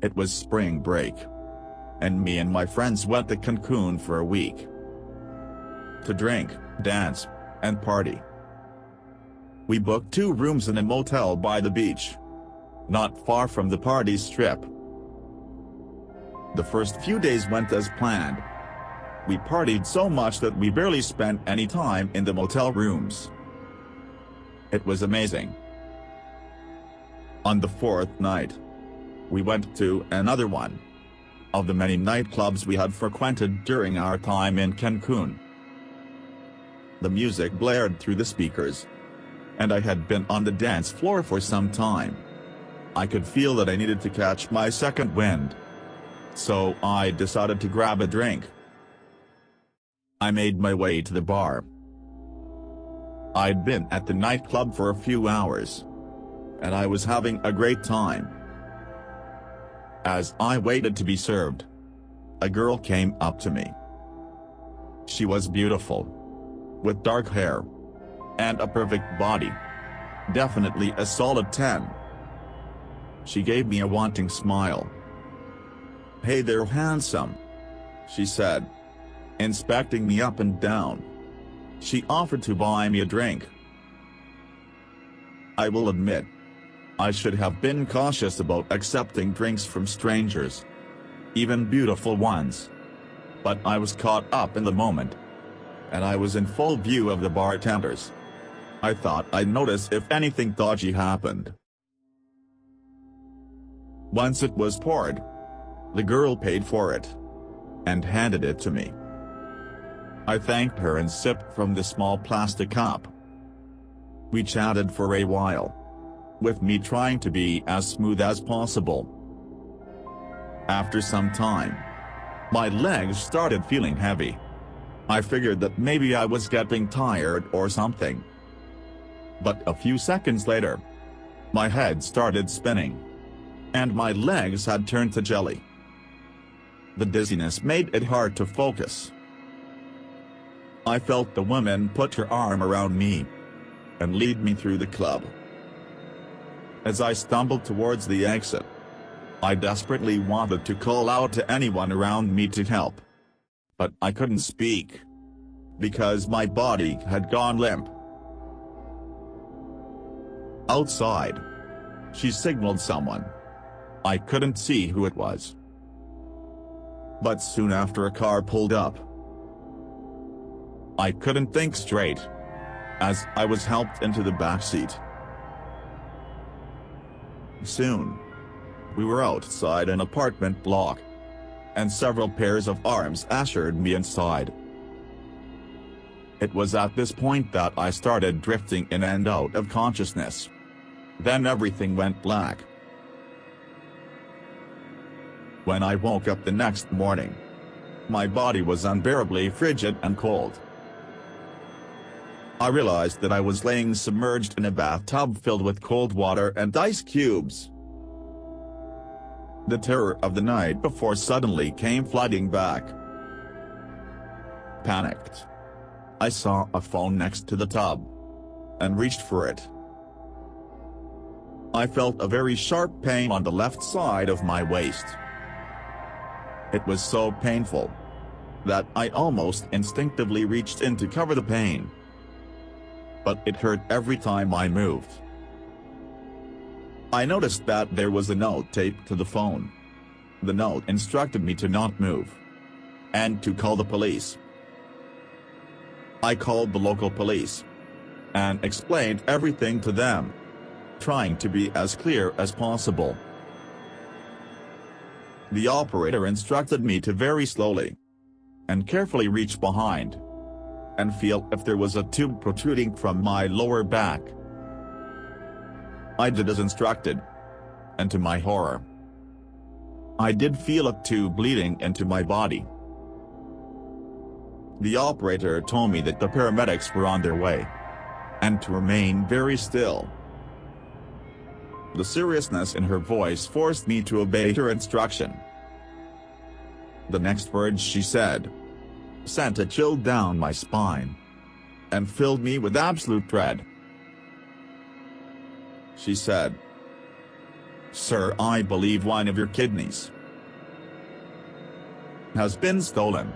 It was spring break, and me and my friends went to Cancun for a week. To drink, dance, and party. We booked 2 rooms in a motel by the beach, not far from the party strip. The first few days went as planned. We partied so much that we barely spent any time in the motel rooms. It was amazing. On the 4th night, we went to another one of the many nightclubs we had frequented during our time in Cancun. The music blared through the speakers, and I had been on the dance floor for some time. I could feel that I needed to catch my second wind. So I decided to grab a drink. I made my way to the bar. I'd been at the nightclub for a few hours, and I was having a great time. As I waited to be served, a girl came up to me. She was beautiful, with dark hair, and a perfect body. Definitely a solid 10. She gave me a wanting smile. "Hey there, handsome," she said, inspecting me up and down. She offered to buy me a drink. I will admit, I should have been cautious about accepting drinks from strangers, even beautiful ones. But I was caught up in the moment, and I was in full view of the bartenders. I thought I'd notice if anything dodgy happened. Once it was poured, the girl paid for it, and handed it to me. I thanked her and sipped from the small plastic cup. We chatted for a while, with me trying to be as smooth as possible. After some time, my legs started feeling heavy. I figured that maybe I was getting tired or something. But a few seconds later, my head started spinning, and my legs had turned to jelly. The dizziness made it hard to focus. I felt the woman put her arm around me and lead me through the club. As I stumbled towards the exit, I desperately wanted to call out to anyone around me to help. But I couldn't speak, because my body had gone limp. Outside, she signaled someone. I couldn't see who it was. But soon after a car pulled up. I couldn't think straight, as I was helped into the back seat. Soon, we were outside an apartment block, and several pairs of arms ushered me inside. It was at this point that I started drifting in and out of consciousness. Then everything went black. When I woke up the next morning, my body was unbearably frigid and cold. I realized that I was laying submerged in a bathtub filled with cold water and ice cubes. The terror of the night before suddenly came flooding back. Panicked, I saw a phone next to the tub, and reached for it. I felt a very sharp pain on the left side of my waist. It was so painful that I almost instinctively reached in to cover the pain. But it hurt every time I moved. I noticed that there was a note taped to the phone. The note instructed me to not move, and to call the police. I called the local police, and explained everything to them, trying to be as clear as possible. The operator instructed me to very slowly and carefully reach behind and feel if there was a tube protruding from my lower back. I did as instructed, and to my horror, I did feel a tube bleeding into my body. The operator told me that the paramedics were on their way, and to remain very still. The seriousness in her voice forced me to obey her instruction. The next words she said sent a chill down my spine, and filled me with absolute dread. She said, Sir, I believe one of your kidneys has been stolen.